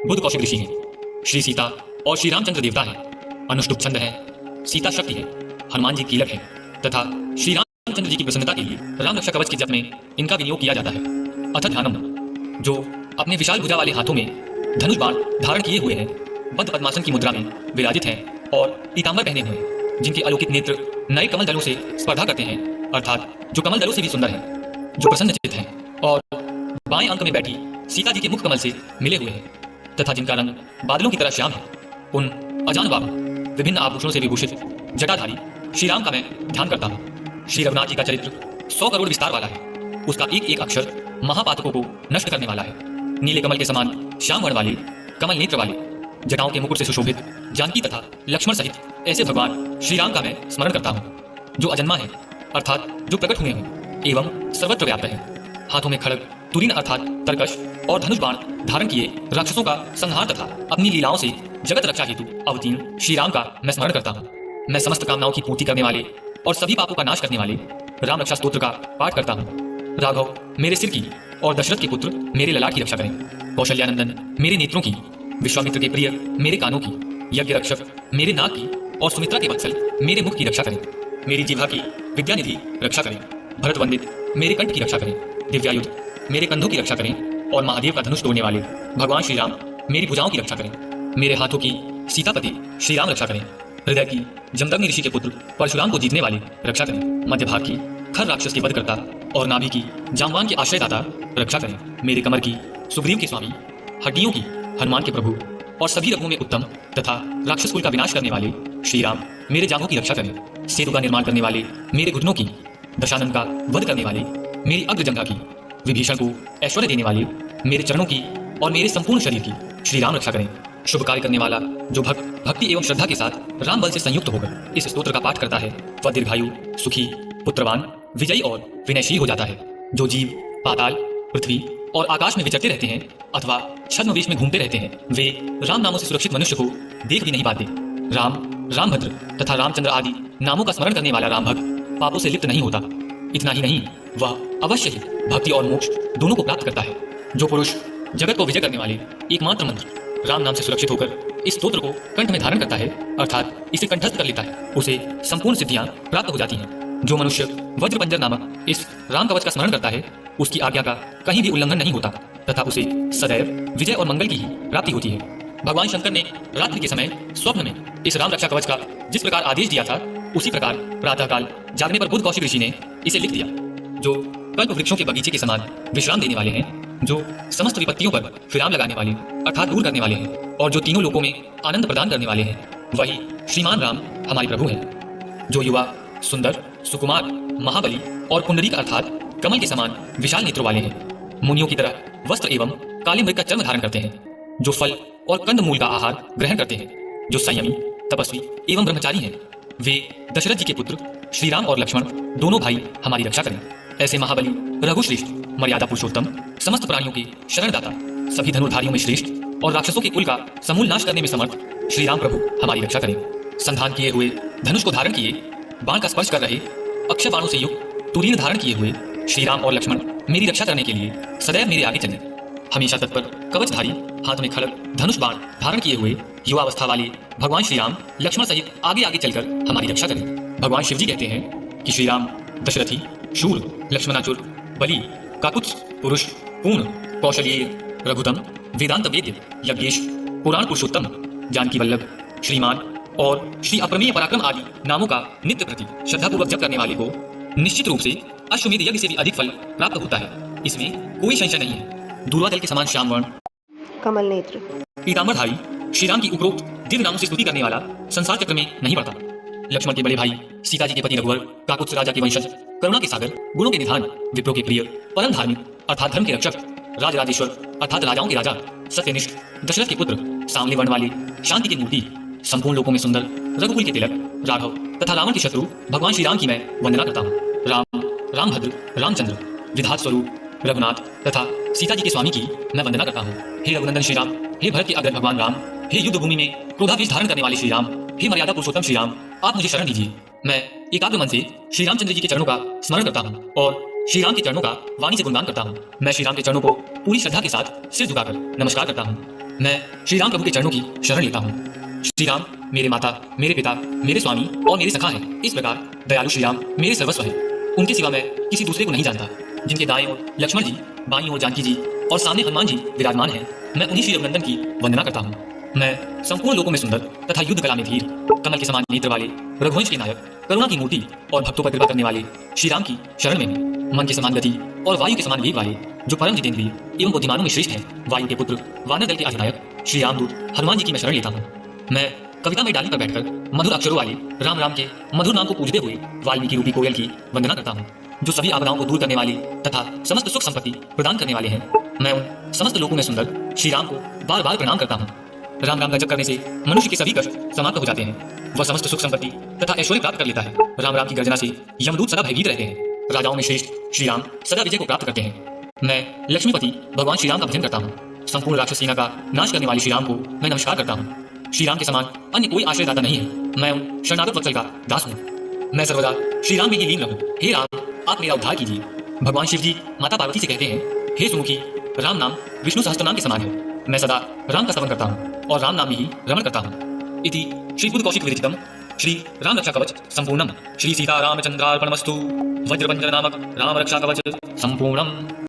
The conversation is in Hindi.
बुध कौशिक ऋषि हैं। श्री सीता और श्री रामचंद्र देवता हैं। अनुष्टुप छंद है, सीता शक्ति है, हनुमान जी कीलक है तथा श्री रामचंद्र जी की प्रसन्नता के लिए राम रक्षा कवच के जप में इनका विनियोग किया जाता है। अथ ध्यानम, जो अपने विशाल भुजा वाले हाथों में धनुष बाण धारण किए हुए हैं, बद्ध पद्मासन की मुद्रा में विराजित हैं और पीतांबर पहने हुए हैं, जिनके अलौकिक नेत्र नए कमल दलों से स्पर्धा करते हैं, अर्थात जो कमल दलों से भी सुंदर हैं, जो प्रसन्नचित्त हैं और बाएं अंक में बैठी सीता जी के मुख कमल से मिले हुए हैं तथा जिनका रंग बादलों की तरह श्याम है। उन अजान बाबू विभिन्न आभूषणों से विभूषित जटाधारी श्री राम का मैं ध्यान करता हूँ। श्री रघुनाथ जी का चरित्र 100 करोड़ विस्तार वाला है। उसका एक एक अक्षर महापातकों को नष्ट करने वाला है। नीले कमल के समान श्याम वर्ण वाले, कमल नेत्र वाले, जटाओं के मुकुट से सुशोभित जानकी तथा लक्ष्मण सहित ऐसे भगवान श्री राम का मैं स्मरण करता हूँ, जो अजन्मा है अर्थात जो प्रकट हुए हैं एवं सर्वत्र व्याप्त है। हाथों में खड़ग, तुरीन अर्थात तरकश और धनुष बाण धारण किए राक्षसों का संहार तथा अपनी लीलाओं से जगत रक्षा हेतु अवतीर्ण श्री राम का मैं स्मरण करता हूँ। मैं समस्त कामनाओं की पूर्ति करने वाले और सभी पापों का नाश करने वाले राम रक्षा स्तोत्र का पाठ करता हूँ। राघव मेरे सिर की और दशरथ के पुत्र मेरे ललाट की रक्षा करें। कौशल्यानंदन मेरे नेत्रों की, विश्वामित्र के प्रिय मेरे कानों की, यज्ञ रक्षक मेरे नाक की और सुमित्रा के वत्सल मेरे मुख की रक्षा करें। मेरी जिह्वा की विद्यानिधि रक्षा करें। भरत वंदित मेरे कंठ की रक्षा करें। दिव्यायुध मेरे कंधों की रक्षा करें और महादेव का धनुष तोड़ने वाले भगवान श्री राम मेरी भुजाओं की रक्षा करें। मेरे हाथों की सीतापति श्री राम रक्षा करें। हृदय की जमदग्नि ऋषि के पुत्र परशुराम को जीतने वाले रक्षा करें। मध्य भाग की खर राक्षस के वध करता और नाभि की जामवान के आश्रयदाता रक्षा करें। मेरे कमर की सुग्रीव के स्वामी, हड्डियों की हनुमान के प्रभु और सभी रघुओं में उत्तम तथा राक्षस कुल का विनाश करने वाले श्री राम मेरे जांघों की रक्षा करें। सेतु का निर्माण करने वाले मेरे घुटनों की, दशानन का वध करने वाले मेरी अग्रजंघा की, विभीषण को ऐश्वर्य देने वाले मेरे चरणों की और मेरे संपूर्ण शरीर की श्री राम रक्षा करें। शुभ कार्य करने वाला जो भक्ति एवं श्रद्धा के साथ राम बल से संयुक्त होकर इस स्तोत्र का पाठ करता है, वह दीर्घायु, सुखी, पुत्रवान, विजयी और विनयशील हो जाता है। जो जीव पाताल, पृथ्वी और आकाश में विचरते रहते हैं अथवा छद्मवेश में घूमते रहते हैं, वे राम नामों से सुरक्षित मनुष्य को देख भी नहीं पाते। राम, रामभद्र तथा रामचंद्र आदि नामों का स्मरण करने वाला राम भक्त पापों से लिप्त नहीं होता। इतना ही नहीं, वह अवश्य ही भक्ति और मोक्ष दोनों को प्राप्त करता है। जो पुरुष जगत को विजय करने वाले एकमात्र मंत्र राम नाम से सुरक्षित होकर इस स्तोत्र को कंठ में धारण करता है अर्थात इसे कंठस्थ कर लेता है, उसे संपूर्ण सिद्धियां प्राप्त हो जाती हैं। जो मनुष्य वज्रपंजर नामक इस राम कवच का स्मरण करता है, उसकी आज्ञा का कहीं भी उल्लंघन नहीं होता तथा उसे सदैव विजय और मंगल की ही प्राप्ति होती है। भगवान शंकर ने रात्रि के समय स्वप्न में इस राम रक्षा कवच का जिस प्रकार आदेश दिया था, उसी प्रकार प्रातःकाल जागने पर बुध कौशिक ऋषि ने इसे लिख दिया। जो कल्प वृक्षों के बगीचे के समान विश्राम देने वाले हैं, जो समस्त विपत्तियों पर विराम लगाने वाले अर्थात दूर करने वाले हैं और जो तीनों लोकों में आनंद प्रदान करने वाले हैं, वही श्रीमान राम हमारे प्रभु हैं। जो युवा सुंदर, सुकुमार, महाबली और पुंडरीक अर्थात कमल के समान विशाल नेत्रों वाले हैं, मुनियों की तरह वस्त्र एवं काले मृग का चर्म धारण करते हैं, जो फल और कंद मूल का आहार ग्रहण करते हैं, जो संयमी, तपस्वी एवं ब्रह्मचारी हैं, वे दशरथ जी के पुत्र श्री राम और लक्ष्मण दोनों भाई हमारी रक्षा करें। ऐसे महाबली, रघुश्रेष्ठ, मर्यादा पुरुषोत्तम, समस्त प्राणियों के शरणदाता, सभी धनुर्धारियों में श्रेष्ठ और राक्षसों के कुल का समूल नाश करने में समर्थ श्री राम प्रभु हमारी रक्षा करें। संधान किए हुए धनुष को धारण किए, बाण का स्पर्श कर रहे, अक्षय बाणों से युक्त तुरीन धारण किए हुए श्री राम और लक्ष्मण मेरी रक्षा करने के लिए सदैव मेरे आगे चलें। हमेशा तत्पर, कवचधारी, हाथ में खड़ग, धनुष बाण धारण किए हुए युवावस्था वाले भगवान श्री राम लक्ष्मण सहित आगे आगे चलकर हमारी रक्षा करें। भगवान शिव जी कहते हैं कि श्री राम दशरथी, शूर, लक्ष्मणाचुर, बलि, काकुत्स, पुरुष, पूर्ण, कौशल्येय, रघुतम, वेदांत वेद्य, यज्ञेश, पुराण पुरुषोत्तम, जानकी वल्लभ, श्रीमान और श्री अप्रमेय पराक्रम आदि नामों का नित्य प्रति श्रद्धापूर्वक जप करने वाले को निश्चित रूप से अश्वमेध यज्ञ से भी अधिक फल प्राप्त होता है। इसमें कोई संशय नहीं है। दूर्वादल के समान श्याम वर्ण, कमल नेत्र, पीतांबरधारी श्री राम की उपरोक्त दिव्य नामों से स्तुति करने वाला संसार चक्र में नहीं पड़ता। लक्ष्मण के बड़े भाई, सीता जी के पति रघुवर, काकुत्स राजा के वंशज, करुणा के सागर, गुणों के निधान, विप्रों के प्रिय, परम धार्मिक अर्थात धर्म के रक्षक, राजराजेश्वर अर्थात राजाओं के राजा, सत्यनिष्ठ, दशरथ के पुत्र, सांवले वर्ण वाले, शांति की मूर्ति, संपूर्ण लोकों में सुंदर, रघुकुल के तिलक, राघव तथा रावण के शत्रु भगवान श्री राम की मैं वंदना करता हूँ। राम, रामभद्र, रामचंद्र, विधात स्वरूप रघुनाथ तथा सीता जी के स्वामी की मैं वंदना करता हूँ। हे रघुनंदन श्री राम, हे भरत के अग्रज भगवान राम, हे युद्ध भूमि में क्रोधावेश धारण करने वाले श्री राम, हे मर्यादा पुरुषोत्तम श्री राम, आप मुझे शरण दीजिए। मैं एकाग्र मन से श्री रामचंद्र जी के चरणों का स्मरण करता हूँ और श्री राम के चरणों का वाणी से गुणगान करता हूँ। मैं श्री राम के चरणों को पूरी श्रद्धा के साथ सिर झुकाकर नमस्कार करता हूँ। मैं श्री राम प्रभु के चरणों की शरण लेता हूँ। श्री राम मेरे माता, मेरे पिता, मेरे स्वामी और मेरे सखा हैं। इस प्रकार दयालु श्री राम मेरे सर्वस्व हैं। उनके सिवा मैं किसी दूसरे को नहीं जानता। जिनके दाएं ओर लक्ष्मण जी, बाईं ओर जानकी जी और सामने हनुमान जी विराजमान हैं, मैं उन्हीं श्री रघुनंदन की वंदना करता हूँ। मैं संपूर्ण लोकों में सुंदर तथा युद्ध कला में धीर, कमल के समान नेत्र वाले, रघुवंश के नायक, करुणा की मूर्ति और भक्तों पर कृपा करने वाले श्री राम की शरण में हूँ। मन के समान गति और वायु के समान वेग वाले, जो परम जितेंद्रिय एवं बुद्धिमानों में श्रेष्ठ हैं, वायु के पुत्र, वानर दल के अधिनायक श्री रामदूत हनुमान जी की मैं शरण लेता हूँ। मैं कविता में डाली पर बैठकर मधुर अक्षरों वाले राम राम के मधुर नाम को पूजते हुए वाल्मीकि रूपी कोयल की वंदना करता हूँ, जो सभी आपदाओं को दूर करने वाले तथा समस्त सुख संपत्ति प्रदान करने वाले हैं। मैं उन समस्त लोगों में सुंदर श्री राम को बार बार प्रणाम करता हूँ। राम राम का जप करने से मनुष्य के सभी कष्ट समाप्त हो जाते हैं। वह समस्त सुख संपत्ति तथा ऐश्वर्य प्राप्त कर लेता है। राम राम की गर्जना से यमदूत सदा भयभीत रहते हैं। राजाओं में श्रेष्ठ श्री राम सदा विजय को प्राप्त करते हैं। मैं लक्ष्मीपति भगवान श्री राम का भजन करता हूँ। संपूर्ण राक्षस सेना का नाश करने वाले श्री राम को मैं नमस्कार करता हूँ। श्री राम के समान अन्य कोई आश्रयदाता नहीं है। मैं उन शरणागत वत्सल का दास हूँ। मैं सर्वदा श्री राम में ही लीन रहूं। हे राम, आप मेरा उद्धार कीजिए। भगवान शिव जी माता पार्वती से कहते हैं, हे सुमुखी, राम नाम विष्णु सहस्त्रनाम के समान है। मैं सदा राम का श्रवण करता हूँ और राम नाम में ही रमण करता हूँ। इति श्री बुद्ध कौशिक विरचितम श्री राम रक्षा कवच संपूर्णम। श्री सीता रामचंद्रार्पणमस्तु। वज्रबंधन नामक राम रक्षा कवच संपूर्णम।